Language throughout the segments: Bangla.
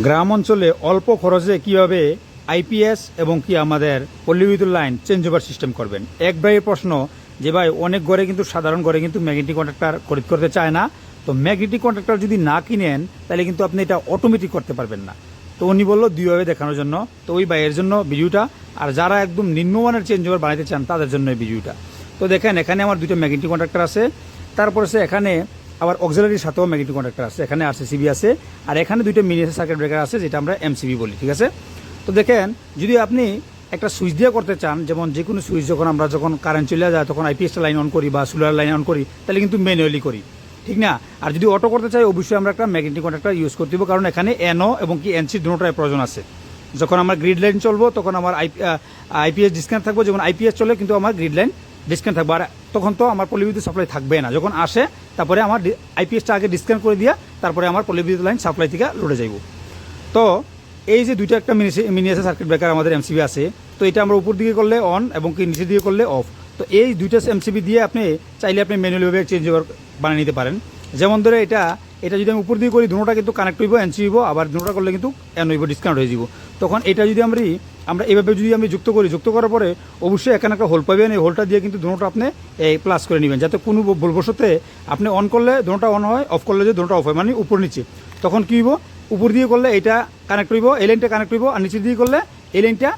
গ্রাম অঞ্চলে অল্প খরচে কিভাবে আইপিএস এবং কি আমাদের পল্লী বিদ্যুৎ লাইন চেঞ্জ ওভার সিস্টেম করবেন। এক ভাইয়ের প্রশ্ন যে ভাই অনেক ঘরে কিন্তু সাধারণ ঘরে কিন্তু ম্যাগনেটিক কন্ট্রাক্টর খরিদ করতে চায় না, তো ম্যাগনেটিক কন্ট্রাক্টর যদি না কিনেন তাহলে কিন্তু আপনি এটা অটোমেটিক করতে পারবেন না। তো উনি বললো দুইভাবে দেখানোর জন্য, তো ওই ভাইয়ের জন্য ভিডিওটা, আর যারা একদম নিম্নমানের চেঞ্জ ওভার বানাইতে চান তাদের জন্য এই ভিডিওটা। তো দেখেন এখানে আমার দুটো ম্যাগনেটিক কন্ট্রাক্টর আছে, তারপরে এখানে আবার অক্সিলারির সাথেও ম্যাগনেটিক কন্ট্রাক্টর আছে, এখানে আরসিসিবি আছে, আর এখানে দুইটা মিনিয়েচার সার্কিট ব্রেকার আছে যেটা আমরা এমসিবি বলি, ঠিক আছে। তো দেখেন যদি আপনি একটা সুইচ দিয়ে করতে চান, যেমন যে কোনো সুইচ যখন কারেন্ট চলে যায় তখন আইপিএস লাইন অন করি বা সোলার লাইন অন করি, তাহলে কিন্তু ম্যানুয়ালি করি, ঠিক না। আর যদি অটো করতে চাই অবশ্যই আমরা একটা ম্যাগনেটিক কন্ট্রাক্টর ইউজ করতে হবে, কারণ এখানে এনও এবং কি এনসি দুটোটার প্রয়োজন আছে। যখন আমার গ্রিড লাইন চলবো তখন আমার আইপিএস ডিসকানেক্ট থাকবো, যেমন আইপিএস চলে কিন্তু আমার গ্রিড লাইন ডিসকানেক্ট থাকবে, আর তখন তো আমার পল্লী বিদ্যুৎ সাপ্লাই থাকবে না। যখন আসে তারপরে আমার আইপিএসটা আগে ডিসকানেক্ট করে দিয়া তারপরে আমার পল্লী বিদ্যুৎ লাইন সাপ্লাই থেকে লোডে যাইব। তো এই যে দুইটা একটা মিনিয়েচার সার্কিট ব্রেকার আমাদের এমসিবি আছে, তো এটা আমরা উপর দিকে করলে অন এবং কি নিচের দিকে করলে অফ। তো এই দুইটা এমসিবি দিয়ে আপনি চাইলে আপনি ম্যানুয়ালিভাবে চেঞ্জ ওভার বানিয়ে নিতে পারেন। যেমন ধরে এটা যদি আমি উপর দিকে করি দুটোটা কিন্তু কানেক্ট হইব, এনসি হইব, আবার দুটোটা করলে কিন্তু এন হইব, ডিসকাউন্ট হয়ে যাব। তখন এটা যদি আমরা এইভাবে যদি আমি যুক্ত করার পরে অবশ্যই এখানে একটা হোল পাবেন, এই হোলটা দিয়ে কিন্তু দুটোটা আপনি এই প্লাস করে নেবেন, যাতে কোনো ভুলবশতে আপনি অন করলে দুটোটা অন হয়, অফ করলে যে দুটোটা অফ হয়, মানে উপর নিচে। তখন কী হইব, উপর দিয়ে করলে এটা কানেক্ট হইব, এই লাইনটা কানেক্ট হইব, আর নিচে দিয়ে করলে এই লাইনটা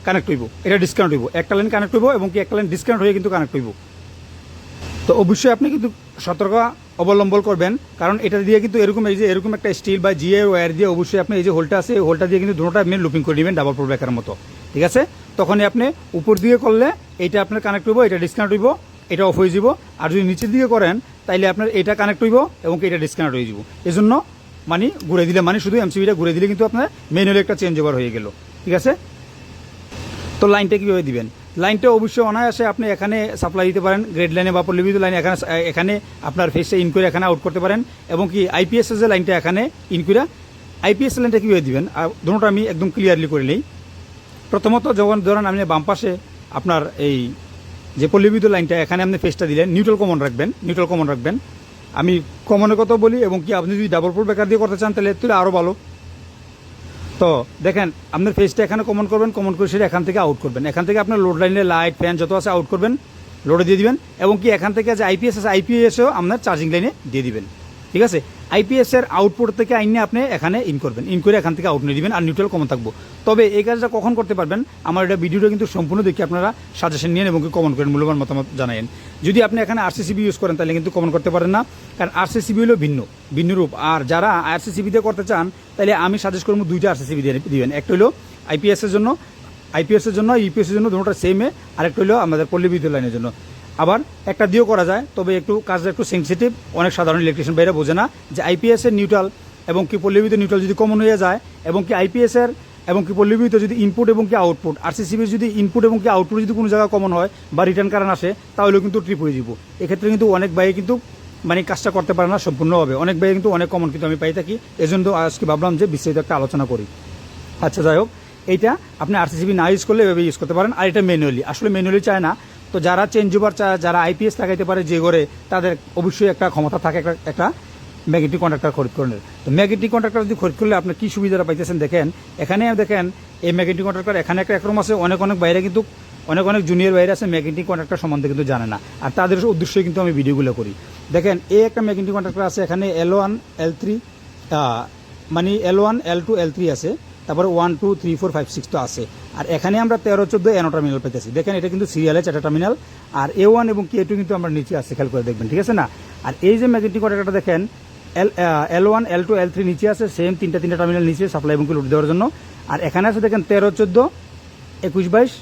কানেক্ট হইব, এটা ডিসকাউন্ট হইব। একটা লাইন কানেক্ট হইব এবং কি একটা লাইন ডিসকাউন্ট হয়ে কিন্তু কানেক্ট হইব। তো অবশ্যই আপনি কিন্তু সতর্ক অবলম্বন করবেন, কারণ এটা দিয়ে কিন্তু এরকম একটা স্টিল বা জিএ ওয়্যার দিয়ে অবশ্যই আপনি এই যে হোলটা আছে এই হোলটা দিয়ে কিন্তু দুটোটা আপনি লুপিং করে নেবেন ডাবল পোল ব্রেকারের মতো, ঠিক আছে। তখনই আপনি উপর দিকে করলে এইটা আপনার কানেক্ট হইব, এটা ডিসকানেক্ট হইব, এটা অফ হয়ে যাব। আর যদি নিচের দিকে করেন তাইলে আপনার এটা কানেক্ট হইব এবং এটা ডিসকানেক্ট হয়ে যাব। এই জন্য ঘুরে দিলে শুধু এমসিবিটা ঘুরে দিলে কিন্তু আপনার ম্যানুয়ালি একটা চেঞ্জ ওভার হয়ে গেল, ঠিক আছে। তো লাইনটা কীভাবে দিবেন, লাইনটা অবশ্যই অনায়াসে আপনি এখানে সাপ্লাই দিতে পারেন, গ্রেড লাইনে বা পল্লী বিদ্যুৎ লাইনে এখানে আপনার ফেসে ইন করে এখানে আউট করতে পারেন, এবং কি আইপিএস যে লাইনটা এখানে ইন করে আইপিএস লাইনটা কীভাবে দিবেন দুটোটা আমি একদম ক্লিয়ারলি করে নিই। প্রথমত যখন ধরেন আপনি বাম পাশে আপনার এই যে পল্লী বিদ্যুৎ লাইনটা এখানে আপনি ফেসটা দিলেন, নিউট্রাল কমন রাখবেন। আমি কমনের কথা বলি, এবং কি আপনি যদি ডাবল পোল ব্রেকার দিয়ে করতে চান তাহলে আরও ভালো। তো দেখেন আপনার ফেসটা এখানে কমন করে সেটা এখান থেকে আউট করবেন, এখান থেকে আপনার লোড লাইনে লাইট ফ্যান যত আছে আউট করবেন, লোডে দিয়ে দিবেন, এবং কি এখান থেকে যে আইপিএস আছে আইপিএসও আপনার চার্জিং লাইনে দিয়ে দিবেন, ঠিক আছে। আইপিএস এর আউটপুট থেকে আইনে আপনি এখানে ইন করে এখান থেকে আউট নিয়ে দিবেন, আর নিউট্রাল কমন থাকবো। তবে এই কাজটা কখন করতে পারবেন, আমার এটা ভিডিওটা কিন্তু সম্পূর্ণ দেখে আপনারা সাজেশন নিন এবং কমন করেন, মূল্যবান মতামত জানায়েন। যদি আপনি এখানে আরসিসিবি ইউজ করেন তাহলে কিন্তু কমন করতে পারেন না, কারণ আরসিসিবি হলো ভিন্ন রূপ। আর যারা আরসিসিবি দিয়ে করতে চান তাহলে আমি সাজেস্ট করবো দুইটা আরসিসিবি দিয়ে দিবেন, একটা হলো আইপিএসের জন্য ইউপিএসের জন্য দুটোটা সেমে, আর একটা হলো আমাদের পল্লী বিদ্যুৎ লাইনের জন্য। আবার একটা দিয়েও করা যায়, তবে কাজটা একটু সেন্সিটিভ, অনেক সাধারণ ইলেকট্রিশিয়ান বাইরে বোঝে না যে আইপিএসের নিউট্রাল এবং কি পল্লী বিদ্যুৎ নিউট্রাল যদি কমন হয়ে যায়, এবং কি আইপিএসের এবং কি পল্লী বিদ্যুৎ যদি ইনপুট এবং কি আউটপুট, আরসিসিবির যদি ইনপুট এবং কি আউটপুট যদি কোনো জায়গায় কমন হয় বা রিটার্ন কারেন্ট আসে তাহলেও কিন্তু ট্রিপ হয়ে যাব। এক্ষেত্রে কিন্তু অনেক বাইরে কিন্তু কাজটা করতে পারে না সম্পূর্ণভাবে, অনেক বাইরে কিন্তু অনেক কমন কিন্তু আমি পাই থাকি। এজন্য আজকে ভাবলাম যে বিস্তারিত একটা আলোচনা করি। আচ্ছা যাই হোক, এইটা আপনি আরসিসিবি না ইউজ করলে এভাবে ইউজ করতে পারেন, আর এটা ম্যানুয়ালি চায় না। তো যারা চেঞ্জ ওভার চায়, যারা আইপিএস লাগাইতে পারে যে ঘরে, তাদের অবশ্যই একটা ক্ষমতা থাকে একটা ম্যাগনেটিক কন্ট্রাক্টর খরিদ করেন। তো ম্যাগনেটিক কন্ট্রাক্টর যদি খরিদ করলে আপনি কী সুবিধাটা পাইতেছেন দেখেন, এখানে দেখেন এই ম্যাগনেটিক কন্ট্রাক্টর এখানে একটা একরকম আছে, অনেক বাইরে কিন্তু অনেক জুনিয়র বাইরে আছে ম্যাগনেটিক কন্ট্রাক্টর সম্বন্ধে কিন্তু জানে না, আর তাদের উদ্দেশ্যই কিন্তু আমি ভিডিওগুলো করি। দেখেন এই একটা ম্যাগনেটিক কন্ট্রাক্টর আছে, এখানে L1 L3 L1 L2 L3 আছে, তারপরে 1 2 3 4 5 6 তো আছে, আর এখানে আমরা 13 14 এনো টার্মিনাল পেতেছি। দেখেন এটা কিন্তু সিরিয়ালে 4টা টার্মিনাল, আর A1 এবং K2 কিন্তু আমরা নিচে আছে, খেয়াল করে দেখবেন, ঠিক আছে না। আর এই যে ম্যাগনেটিক কন্ট্রাক্টরটা দেখেন L1 L2 L3 নিচে আছে, সেম তিনটা টার্মিনাল নিচে সাপ্লাই এবং লোড দেওয়ার জন্য। আর এখানে আছে দেখেন 13 14 21 22,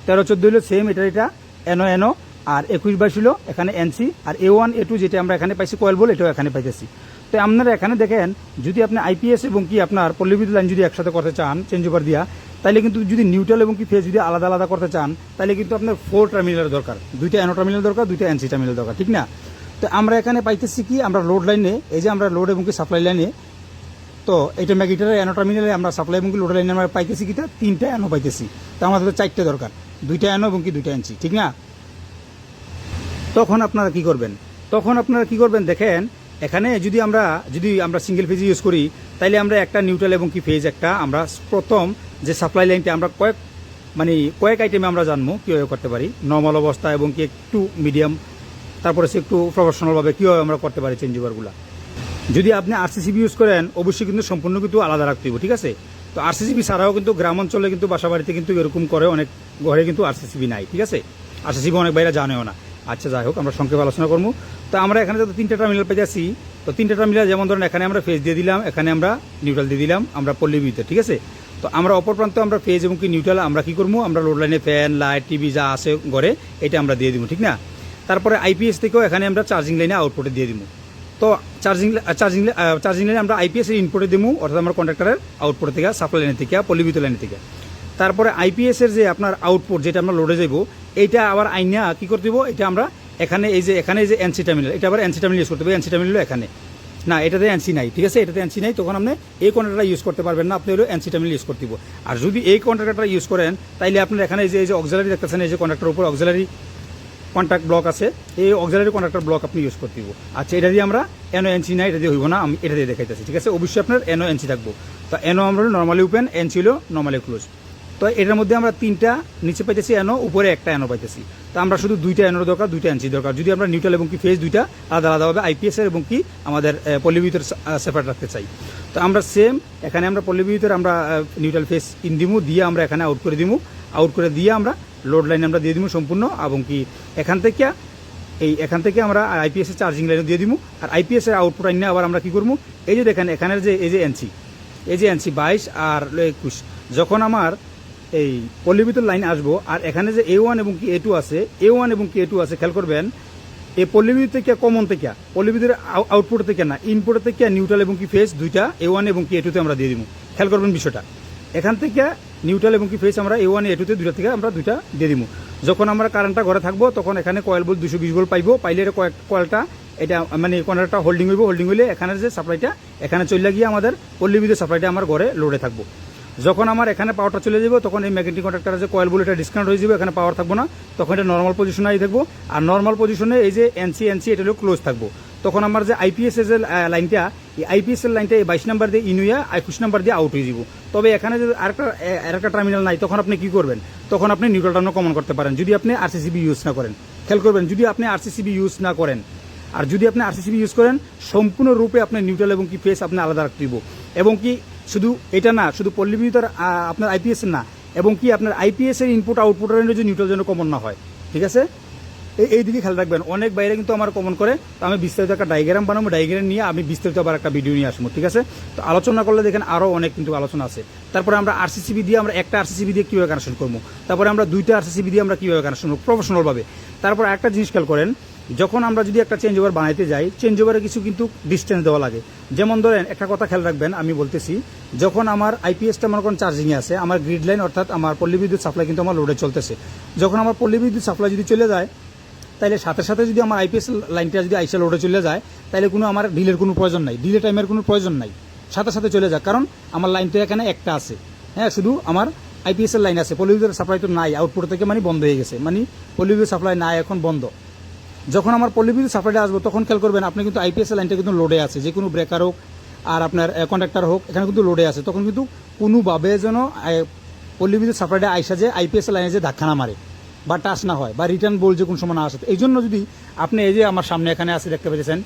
13 14 হলো সেম এটা এনো, আর 21 22 হলো এখানে এনসি, আর A1 A2 যেটা আমরা এখানে পাইছি কয়েল বল, এটাও এখানে পাইতেছি। তো আপনারা এখানে দেখেন যদি আপনি আইপিএস এবং কি আপনার পল্লী বিদ্যুৎ লাইন যদি একসাথে করতে চান চেঞ্জ ওভার দিয়া, তাহলে কিন্তু যদি নিউট্রাল এবং কি ফেজ যদি আলাদা করতে চান তাহলে কিন্তু আপনার 4 টার্মিনালের দরকার, 2টা এনো টার্মিনাল দরকার, 2টা এনসি টার্মিনাল দরকার, ঠিক না। তো আমরা এখানে পাইতেছি কি, আমরা লোড লাইনে এই যে আমরা লোড এবং কি সাপ্লাই লাইনে, তো এটা ম্যাগনেটারের এনো টার্মিনালে আমরা সাপ্লাই এবং কি লোড লাইনে আমরা পাইতেছি কিটা 3টা এনো পাইতেছি, তো আমাদের 4টে দরকার, 2টা এনো এবং কি 2টা এনসি, ঠিক না। তখন আপনারা কি করবেন দেখেন এখানে যদি আমরা সিঙ্গেল ফেজ ইউজ করি, তাইলে আমরা একটা নিউট্রাল এবং কি ফেজ একটা আমরা প্রথম যে সাপ্লাই লাইনটা আমরা কয়েক আইটেমে আমরা জানবো কীভাবে করতে পারি, নর্মাল অবস্থা এবং কি একটু মিডিয়াম, তারপরে সে একটু প্রফেশনালভাবে কীভাবে আমরা করতে পারি চেঞ্জ ওভারগুলো। যদি আপনি আরসিসিবি ইউজ করেন অবশ্যই কিন্তু সম্পূর্ণ কিন্তু আলাদা রাখতে হবে, ঠিক আছে। তো আরসিসিবি ছাড়াও কিন্তু গ্রাম অঞ্চলে কিন্তু বাসা বাড়িতে কিন্তু এরকম করে, অনেক ঘরে কিন্তু আরসিসিবি নাই, ঠিক আছে। আরসিসিবি অনেক বাইরে জানেও না। আচ্ছা যাই হোক, আমরা সংক্ষেপে আলোচনা করবো। তো আমরা এখানে যত 3টা টার্মিনাল পেয়েছি, তো 3টা টার্মিনাল যেমন ধরেন এখানে আমরা ফেজ দিয়ে দিলাম, এখানে আমরা নিউট্রাল দিয়ে দিলাম আমরা পল্লীবিদ্যুৎ, ঠিক আছে। তো আমরা অপর প্রান্তে আমরা ফেজ এবং কি নিউট্রাল আমরা কি করবো, আমরা লোড লাইনে ফ্যান লাইট টিভি যা আছে ঘরে এটা আমরা দিয়ে দিব, ঠিক না। তারপরে আইপিএস থেকেও এখানে আমরা চার্জিং লাইনে আউটপুটে দিয়ে দিব। তো চার্জিং লাইনে আমরা আইপিএস এর ইনপুটে দিব, অর্থাৎ আমরা কন্ট্রাক্টরের আউটপুট থেকে সাপ্লাই লাইন থেকে পল্লীবিদ্যুৎ লাইন থেকে। তারপরে আইপিএস এর যে আপনার আউটপুট যেটা আমরা লোডে যাব, এইটা আবার আইনা কি করতে দিব, এটা আমরা এখানে এই যে এনসি টার্মিনাল, এটা আবার এনসি টার্মিনাল ইউজ করতে হবে। এনসি টার্মিনাল এখানে না, এটাতে এনসি নাই, ঠিক আছে, এটাতে এনসি নাই, তখন আপনি এই কন্ট্রাক্টরটা ইউজ করতে পারবেন না, আপনি হলো এনসি টার্মিনাল ইউজ করতে দিব। আর যদি এই কন্ট্রাক্টরটা ইউজ করেন, তাইলে আপনার এখানে এই যে অক্সিলারি দেখতেছেন, এই যে কন্ট্রাক্টর উপর অক্সিলারি কন্ট্যাক্ট ব্লক আছে, এই অক্সিলারি কন্ট্রাক্টর ব্লক আপনি ইউজ করতে দিব। আচ্ছা, এটা দিয়ে আমরা এনও এনসি নাই, এটা দিয়ে হইব না, আমি এটা দিয়ে দেখাইতেছি, ঠিক আছে। অবশ্যই আপনার এনও এনসি থাকবো। তো এনও আমরা নর্মালি ওপেন, এনসি হলো নর্মালি ক্লোজ। তো এটার মধ্যে আমরা 3টা নিচে পাইতেছি এনও, উপরে একটা এনও পাইতেছি। তো আমরা শুধু 2টা এনওর দরকার, 2টা এনসি দরকার, যদি আমরা নিউট্রাল এবং কি ফেজ 2টা আলাদা আলাদাভাবে আইপিএস এর এবং কি আমাদের পল্লীবিদ্যুতের সেপারেট রাখতে চাই। তো আমরা সেম এখানে আমরা পল্লীবিদ্যুতের আমরা নিউট্রাল ফেজ ইন দিমু, দিয়ে আমরা এখানে আউট করে দিমু, আউট করে দিয়ে আমরা লোড লাইন আমরা দিয়ে দিব সম্পূর্ণ, এবং কি এখান থেকে আমরা আইপিএস এর চার্জিং লাইনও দিয়ে দিব। আর আইপিএস এর আউটপুট আইনে আবার আমরা কি করবো, এই যে দেখেন এখানের যে এই যে এনসি 22 আর 21, যখন আমার এই পল্লীবিদ্যুৎ লাইন আসবো, আর এখানে যে A1 এবং কি A2 আছে, খেয়াল করবেন, এই পল্লীবিদ্যুৎ থেকে কমন থেকে পল্লীবিদ্যুতের আউটপুট থেকে না, ইনপুট থেকে নিউট্রাল এবং কি ফেজ 2টা A1 এবং কি A2 তে আমরা দিয়ে দিব। খেয়াল করবেন বিষয়টা, এখান থেকে নিউট্রাল এবং কি ফেজ আমরা A1 A2 তে 2টা থেকে আমরা 2টা দিয়ে দিব। যখন আমরা কারেন্টটা ঘরে থাকবো, তখন এখানে কয়েল বল 220 ভোল্ট পাইবো, পাইলে এটা কয়েলটা এটা মানে কন্ট্রাক্টরটা হোল্ডিং হইলে এখানে যে সাপ্লাইটা এখানে চলে গিয়ে আমাদের পল্লীবিদ্যুৎ সাপ্লাইটা আমার ঘরে লোডে থাকবো। যখন আমার এখানে পাওয়ারটা চলে যাবে, তখন এই ম্যাগনেটিক কন্ট্রাক্টরের যে কয়েল বল এটা ডিসকানেক্ট হয়ে যাবে, এখানে পাওয়ার থাকবো না, তখন এটা নর্মাল পজিশনে থাকবো। আর নর্মাল পজিশনে এই যে এনসি এটা হলো ক্লোজ থাকবো। তখন আমার যে আইপিএস এর যে লাইনটা, এই আইপিএস এর লাইনটা এই 22 নাম্বার দিয়ে ইনুয়া 21 নাম্বার দিয়ে আউট হয়ে যাব। তবে এখানে যদি আরেকটা টার্মিনাল নাই, তখন আপনি কি করবেন, তখন আপনি নিউট্রাল টার্মিনাল কমন করতে পারেন, যদি আপনি আরসিসিবি ইউজ না করেন। খেয়াল করবেন, যদি আপনি আরসিসিবি ইউজ না করেন, আর যদি আপনি আরসিসিবি ইউজ করেন, সম্পূর্ণরূপে আপনি নিউট্রাল এবং কি ফেজ আপনি আলাদা রাখতে দিব। এবং কি শুধু এটা না, শুধু পল্লীবিদ্যুৎ আপনার আইপিএস এর না, এবং কি আপনার আইপিএস এর ইনপুট আউটপুটের যে নিউট্রাল যেন কমন না হয়, ঠিক আছে। এই দিকে খেয়াল রাখবেন। অনেক বাইরে কিন্তু আমার কমন করে, তো আমি বিস্তারিত একটা ডায়াগ্রাম বানাবো, ডায়াগ্রাম নিয়ে আমি বিস্তারিত আবার একটা ভিডিও নিয়ে আসবো, ঠিক আছে। তো আলোচনা করলে দেখেন আরও অনেক কিন্তু আলোচনা আছে। তারপরে আমরা আরসিসিবি দিয়ে আমরা একটা আরসিসিবি দিয়ে কীভাবে কানেকশন করবো, তারপরে আমরা 2টা আরসিসিবি দিয়ে আমরা কীভাবে কানেকশন করবো প্রফেশনালভাবে। তারপর একটা জিনিস খেয়াল করেন, যখন আমরা যদি একটা চেঞ্জ ওভার বানাইতে যাই, চেঞ্জ ওভারে কিছু কিন্তু ডিস্টেন্স দেওয়া লাগে। যেমন ধরেন একটা কথা খেয়াল রাখবেন, আমি বলতেছি, যখন আমার আইপিএসটা মনে করেন চার্জিংয়ে আছে, আমার গ্রিড লাইন অর্থাৎ আমার পল্লীবিদ্যুৎ সাপ্লাই কিন্তু আমার লোডে চলতেছে। যখন আমার পল্লীবিদ্যুৎ সাপ্লাই যদি চলে যায়, তাইলে সাথে সাথে যদি আমার আইপিএস লাইনটা যদি আইসা লোডে চলে যায়, তাহলে কোনো আমার ডিলের কোনো প্রয়োজন নাই, ডিলে টাইমের কোনো প্রয়োজন নাই, সাথে সাথে চলে যায়, কারণ আমার লাইনটা এখানে একটা আছে। হ্যাঁ, শুধু আমার আইপিএস এর লাইন আছে, পল্লীবিদ্যুৎ সাপ্লাই তো নাই, আউটপুট থেকে মানে বন্ধ হয়ে গেছে, মানে পল্লীবিদ্যুৎ সাপ্লাই নাই, এখন বন্ধ। যখন আমার পল্লীবিদ্যুৎ সাপ্লাইটা আসবো, তখন খেয়াল করবেন আপনি কিন্তু আইপিএস লাইনটা কিন্তু লোডে আছে, যে কোনো ব্রেকার হোক আর আপনার কন্ট্রাক্টর হোক, এখানে কিন্তু লোডে আছে। তখন কিন্তু কোনোভাবে যেন পল্লীবিদ্যুৎ সাপ্লাইটা আইসা যে আইপিএস লাইনে যে ধাক্কা না মারে বা টাচ না হয় বা রিটার্ন বল যে কোনো সময় না আসে। এই জন্য যদি আপনি এই যে আমার সামনে এখানে আছে দেখতে পেয়েছেন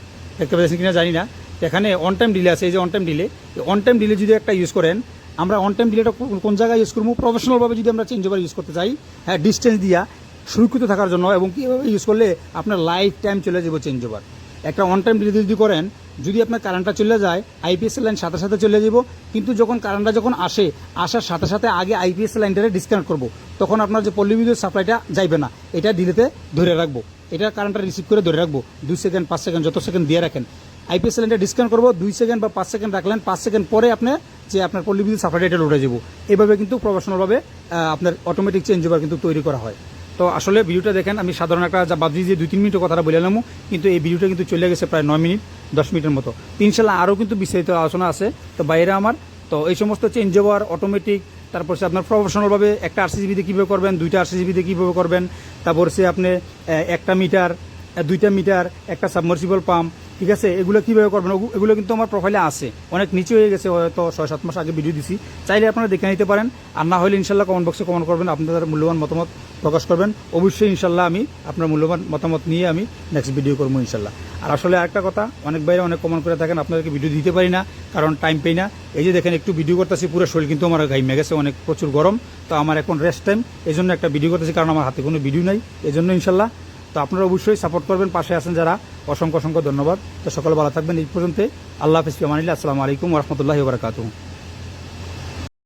কিনা জানি না, এখানে অন টাইম ডিলে আছে, এই যে অন টাইম ডিলে যদি একটা ইউজ করেন, আমরা অন টাইম ডিলেটা কোন জায়গায় ইউজ করবো, প্রফেশনালভাবে যদি আমরা চেঞ্জ ওভার ইউজ করতে চাই, হ্যাঁ, ডিস্টেন্স দিয়া সুরক্ষিত থাকার জন্য, এবং কীভাবে ইউজ করলে আপনার লাইফ টাইম চলে যাবে চেঞ্জ ওভার। একটা অন টাইম ডিলে যদি করেন, যদি আপনার কারেন্টটা চলে যায়, আইপিএস লাইন সাথে সাথে চলে যাব, কিন্তু যখন কারেন্টটা যখন আসার সাথে সাথে আগে আইপিএস লাইনটারে ডিসকানেক্ট করবো, তখন আপনার যে পল্লীবিদ্যুৎ সাপ্লাইটা যাইবে না, এটা ডিলেতে ধরে রাখবো, এটা কারেন্টটা রিসিভ করে ধরে রাখবো 2 সেকেন্ড 5 সেকেন্ড যত সেকেন্ড দিয়ে রাখেন। আইপিএস লাইনটা ডিসকানেক্ট করবো 2 সেকেন্ড বা 5 সেকেন্ড রাখলেন, 5 সেকেন্ড পরে আপনার যে আপনার পল্লীবিদ্যুৎ সাপ্লাইটা এটা লোডে যাবো। এভাবে কিন্তু প্রফেশনালভাবে আপনার অটোমেটিক চেঞ্জ ওভার কিন্তু তৈরি করা হয়। তো আসলে ভিডিওটা দেখেন, আমি সাধারণ একটা যা ভাবছি যে 2-3 মিনিটের কথাটা বলে নিলাম, কিন্তু এই ভিডিওটা কিন্তু চলে গেছে প্রায় 9 মিনিট 10 মিনিটের মতো। ইনশাল্লাহ আরও কিন্তু বিস্তারিত আলোচনা আছে তো বাইরে আমার। তো এই সমস্ত চেঞ্জ ওভার অটোমেটিক, তারপর সে আপনার প্রফেশনালভাবে একটা আরসিসিবি দিয়ে কীভাবে করবেন, 2টা আরসিসিবি দিয়ে কীভাবে করবেন, তারপর সে আপনি একটা মিটার, 2টা মিটার, একটা সাবমার্সিবল পাম্প, ঠিক আছে, এগুলো কীভাবে করবেন এগুলো কিন্তু আমার প্রোফাইলে আছে, অনেক নিচে হয়ে গেছে, হয়তো 6-7 মাস আগে ভিডিও দিছি, চাইলে আপনারা দেখে নিতে পারেন। আর না হলে ইনশাল্লাহ কমেন্ট বক্সে কমেন্ট করবেন, আপনাদের মূল্যবান মতামত প্রকাশ করবেন। অবশ্যই ইনশাল্লাহ আমি আপনার মূল্যবান মতামত নিয়ে আমি নেক্সট ভিডিও করবো ইনশাল্লাহ। আর আসলে একটা কথা, অনেক বাইরে অনেক কমেন্ট করে থাকেন, আপনাদেরকে ভিডিও দিতে পারি না কারণ টাইম পাই না। এই যে দেখেন একটু ভিডিও করতেছি, পুরো শরীর কিন্তু আমার ঘাইমে গেছে, অনেক প্রচুর গরম, তো আমার এখন রেস্ট টাইম, এই জন্য একটা ভিডিও করতেছি, কারণ আমার হাতে কোনো ভিডিও নাই, এই জন্য ইনশাল্লাহ। তো আপনারা অবশ্যই সাপোর্ট করবেন, পাশে আছেন যারা, অসংখ্য অসংখ্য ধন্যবাদ। তো সকলে ভালো থাকবেন, এই পর্যন্ত। আল্লাহ হাফিজ, ফি আমানিল্লাহ, আসসালামু আলাইকুম ওয়া রাহমাতুল্লাহি ওয়া বারাকাতুহু।